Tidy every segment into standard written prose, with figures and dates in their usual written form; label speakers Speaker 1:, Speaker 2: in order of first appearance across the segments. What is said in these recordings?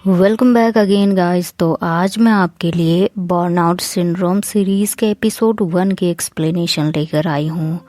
Speaker 1: Welcome back again guys. तो आज मैं आपके लिए बर्नआउट सिंड्रोम सीरीज़ के एपिसोड 1 की एक्सप्लेनेशन लेकर आई हूँ।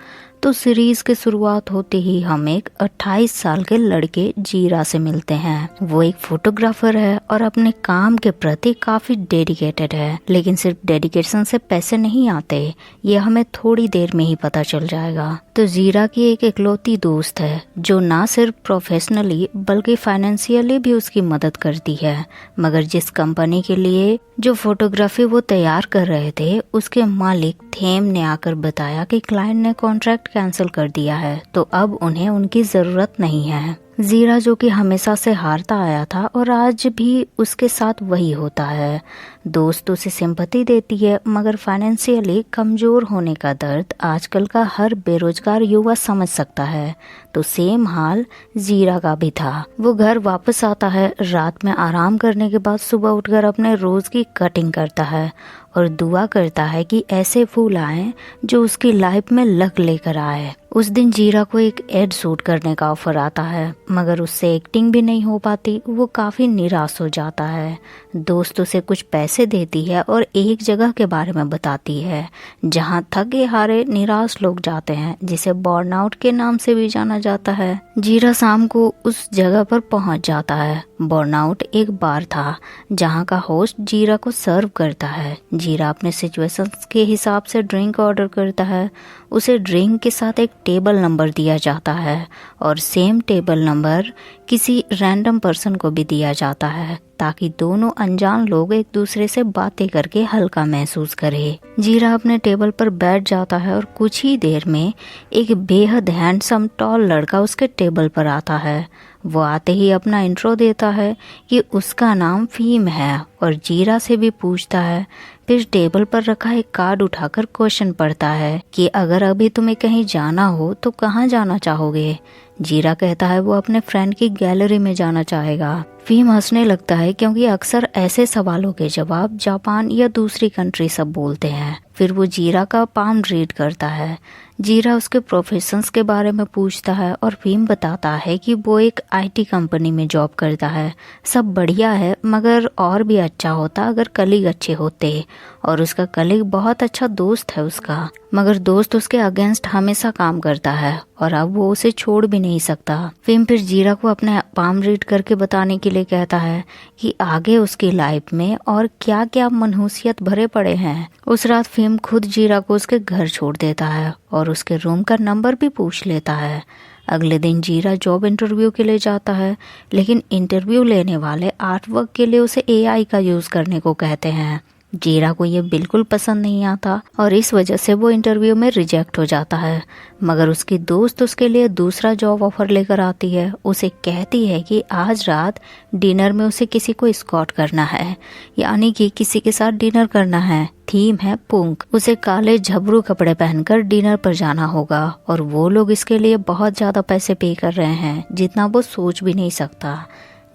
Speaker 1: तो सीरीज़ की शुरुआत होते ही हम एक 28 साल के लड़के जीरा से मिलते हैं। वो एक फोटोग्राफर है और अपने काम के प्रति काफ़ी डेडिकेटेड है, लेकिन सिर्फ डेडिकेशन से पैसे नहीं आते, ये हमें थोड़ी देर में ही पता चल जाएगा। तो जीरा की एक इकलौती दोस्त है जो ना सिर्फ प्रोफेशनली बल्कि फाइनेंशियली भी उसकी मदद करती है। मगर जिस कंपनी के लिए जो फोटोग्राफी वो तैयार कर रहे थे, उसके मालिक थेम ने आकर बताया कि क्लाइंट ने कॉन्ट्रैक्ट कैंसिल कर दिया है, तो अब उन्हें उनकी जरूरत नहीं है। जीरा जो कि हमेशा से हारता आया था और आज भी उसके साथ वही होता है। दोस्त उसे सिंपैथी देती है, मगर फाइनेंशियली कमजोर होने का दर्द आजकल का हर बेरोजगार युवा समझ सकता है। तो सेम हाल जीरा का भी था। वो घर वापस आता है, रात में आराम करने के बाद सुबह उठकर अपने रोज की कटिंग करता है और दुआ करता है कि ऐसे फूल आए जो उसकी लाइफ में लक लेकर आए। उस दिन जीरा को एक एड शूट करने का ऑफर आता है, मगर उससे एक्टिंग भी नहीं हो पाती। वो काफी निराश हो जाता है। दोस्त उसे कुछ पैसे देती है और एक जगह के बारे में बताती है जहां थके हारे निराश लोग जाते हैं, जिसे बर्नआउट के नाम से भी जाना जाता है। जीरा शाम को उस जगह पर पहुंच जाता है। बर्नआउट एक बार था जहां का होस्ट जीरा को सर्व करता है। जीरा अपने सिचुएशंस के हिसाब से ड्रिंक ऑर्डर करता है। उसे ड्रिंक के साथ एक टेबल नंबर दिया जाता है और सेम टेबल नंबर किसी रैंडम पर्सन को भी दिया जाता है, ताकि दोनों अनजान लोग एक दूसरे से बातें करके हल्का महसूस करे। जीरा अपने टेबल पर बैठ जाता है और कुछ ही देर में एक बेहद हैंडसम टॉल लड़का उसके टेबल पर आता है। वो आते ही अपना इंट्रो देता है कि उसका नाम फीम है और जीरा से भी पूछता है। फिर टेबल पर रखा एक कार्ड उठाकर क्वेश्चन पढ़ता है कि अगर अभी तुम्हें कहीं जाना हो तो कहाँ जाना चाहोगे। जीरा कहता है वो अपने फ्रेंड की गैलरी में जाना चाहेगा। फीम हंसने लगता है क्योंकि अक्सर ऐसे सवालों के जवाब जापान या दूसरी कंट्री सब बोलते हैं। फिर वो जीरा का पाम रीड करता है। जीरा उसके प्रोफेशंस के बारे में पूछता है और फीम बताता है कि वो एक आईटी कंपनी में जॉब करता है। सब बढ़िया है, मगर और भी अच्छा होता अगर कलीग अच्छे होते, और उसका कलीग बहुत अच्छा दोस्त है उसका, मगर दोस्त उसके अगेंस्ट हमेशा काम करता है और अब वो उसे छोड़ भी नहीं सकता। फीम फिर जीरा को अपने पाम रीड करके बताने के लिए कहता है कि आगे उसकी लाइफ में और क्या क्या मनहूसियत भरे पड़े हैं। उस रात फीम खुद जीरा को उसके घर छोड़ देता है और उसके रूम का नंबर भी पूछ लेता है। अगले दिन जीरा जॉब इंटरव्यू के लिए जाता है, लेकिन इंटरव्यू लेने वाले आर्टवर्क के लिए उसे एआई का यूज करने को कहते हैं। जीरा को ये बिल्कुल पसंद नहीं आता और इस वजह से वो इंटरव्यू में रिजेक्ट हो जाता है। मगर उसकी दोस्त उसके लिए दूसरा जॉब ऑफर लेकर आती है। उसे कहती है कि आज रात डिनर में उसे किसी को स्कॉट करना है, यानी कि किसी के साथ डिनर करना है। थीम है पुंक। उसे काले झबरू कपड़े पहनकर डिनर पर जाना होगा और वो लोग इसके लिए बहुत ज्यादा पैसे पे कर रहे हैं, जितना वो सोच भी नहीं सकता।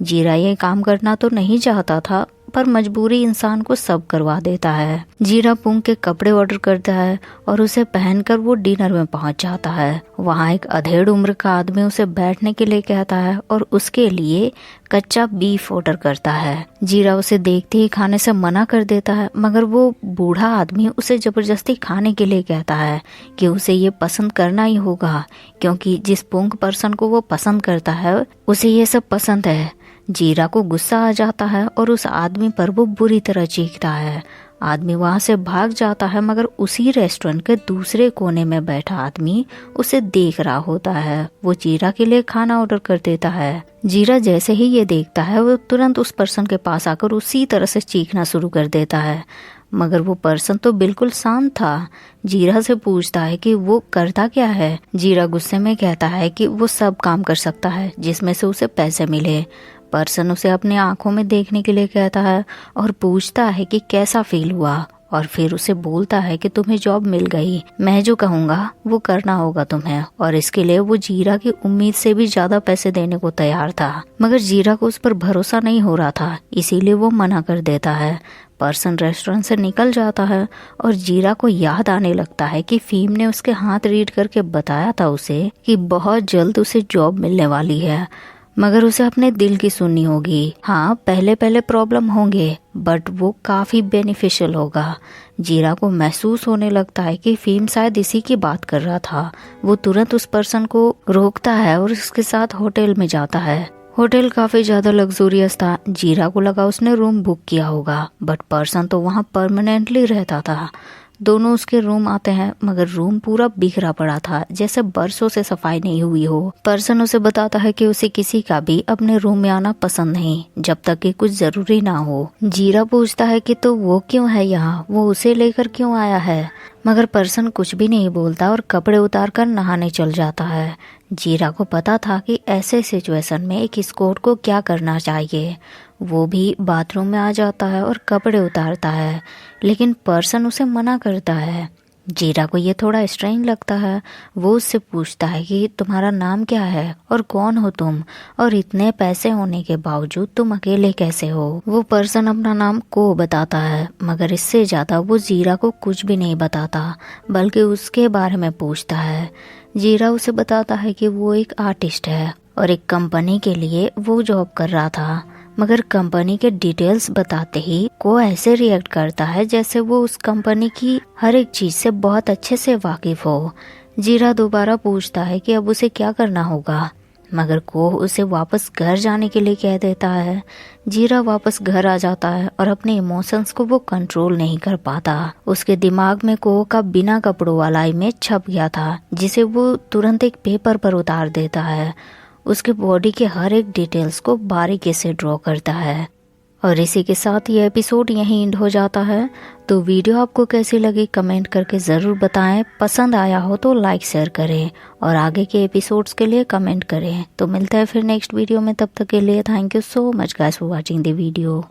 Speaker 1: जीरा ये काम करना तो नहीं चाहता था, पर मजबूरी इंसान को सब करवा देता है। जीरा पुंग के कपड़े ऑर्डर करता है और उसे पहनकर वो डिनर में पहुंच जाता है। वहाँ एक अधेड़ उम्र का आदमी उसे बैठने के लिए कहता है और उसके लिए कच्चा बीफ ऑर्डर करता है। जीरा उसे देखते ही खाने से मना कर देता है, मगर वो बूढ़ा आदमी उसे जबरदस्ती खाने के लिए कहता है कि उसे ये पसंद करना ही होगा, क्योंकि जिस पुंग पर्सन को वो पसंद करता है उसे ये सब पसंद है। जीरा को गुस्सा आ जाता है और उस आदमी पर वो बुरी तरह चीखता है। आदमी वहाँ से भाग जाता है, मगर उसी रेस्टोरेंट के दूसरे कोने में बैठा आदमी उसे देख रहा होता है। वो जीरा के लिए खाना ऑर्डर कर देता है। जीरा जैसे ही ये देखता है, वो तुरंत उस पर्सन के पास आकर उसी तरह से चीखना शुरू कर देता है, मगर वो पर्सन तो बिल्कुल शांत था। जीरा से पूछता है कि वो करता क्या है। जीरा गुस्से में कहता है कि वो सब काम कर सकता है जिसमें से उसे पैसे मिले। पर्सन उसे अपनी आंखों में देखने के लिए कहता है और पूछता है कि कैसा फील हुआ, और फिर उसे बोलता है कि तुम्हें जॉब मिल गई, मैं जो कहूँगा वो करना होगा तुम्हें, और इसके लिए वो जीरा की उम्मीद से भी ज्यादा पैसे देने को तैयार था। मगर जीरा को उस पर भरोसा नहीं हो रहा था, इसीलिए वो मना कर देता है। पर्सन रेस्टोरेंट से निकल जाता है और जीरा को याद आने लगता है कि फीम ने उसके हाथ रीड करके बताया था उसे कि बहुत जल्द उसे जॉब मिलने वाली है। मगर उसे अपने दिल की सुननी होगी। हाँ, पहले पहले प्रॉब्लम होंगे बट वो काफी बेनिफिशियल होगा। जीरा को महसूस होने लगता है कि फ़िल्म शायद इसी की बात कर रहा था। वो तुरंत उस पर्सन को रोकता है और उसके साथ होटल में जाता है। होटल काफी ज्यादा लग्जूरियस था। जीरा को लगा उसने रूम बुक किया होगा बट पर्सन तो वहाँ परमानेंटली रहता था। दोनों उसके रूम आते हैं मगर रूम पूरा बिखरा पड़ा था, जैसे बरसों से सफाई नहीं हुई हो। पर्सन उसे बताता है कि उसे किसी का भी अपने रूम में आना पसंद नहीं जब तक कि कुछ जरूरी ना हो। जीरा पूछता है कि तो वो क्यों है यहाँ, वो उसे लेकर क्यों आया है, मगर पर्सन कुछ भी नहीं बोलता और कपड़े उतार कर नहाने चल जाता है। जीरा को पता था कि ऐसे सिचुएशन में एक स्कॉट को क्या करना चाहिए। वो भी बाथरूम में आ जाता है और कपड़े उतारता है, लेकिन पर्सन उसे मना करता है। जीरा को ये थोड़ा स्ट्रेंज लगता है। वो उससे पूछता है कि तुम्हारा नाम क्या है और कौन हो तुम, और इतने पैसे होने के बावजूद तुम अकेले कैसे हो। वो पर्सन अपना नाम को बताता है मगर इससे ज्यादा वो जीरा को कुछ भी नहीं बताता, बल्कि उसके बारे में पूछता है। जीरा उसे बताता है कि वो एक आर्टिस्ट है और एक कंपनी के लिए वो जॉब कर रहा था, मगर कंपनी के डिटेल्स बताते ही को ऐसे रिएक्ट करता है जैसे वो उस कंपनी की हर एक चीज से बहुत अच्छे से वाकिफ हो। जीरा दोबारा पूछता है कि अब उसे क्या करना होगा, मगर को उसे वापस घर जाने के लिए कह देता है। जीरा वापस घर आ जाता है और अपने इमोशंस को वो कंट्रोल नहीं कर पाता। उसके दिमाग में को का बिना कपड़ों वाला इमेज छप गया था, जिसे वो तुरंत एक पेपर पर उतार देता है। उसके बॉडी के हर एक डिटेल्स को बारीकी से ड्रॉ करता है। और इसी के साथ ये एपिसोड यहीं एंड हो जाता है। तो वीडियो आपको कैसी लगी कमेंट करके ज़रूर बताएं। पसंद आया हो तो लाइक शेयर करें और आगे के एपिसोड्स के लिए कमेंट करें। तो मिलता है फिर नेक्स्ट वीडियो में, तब तक के लिए thank you so much guys for watching the video.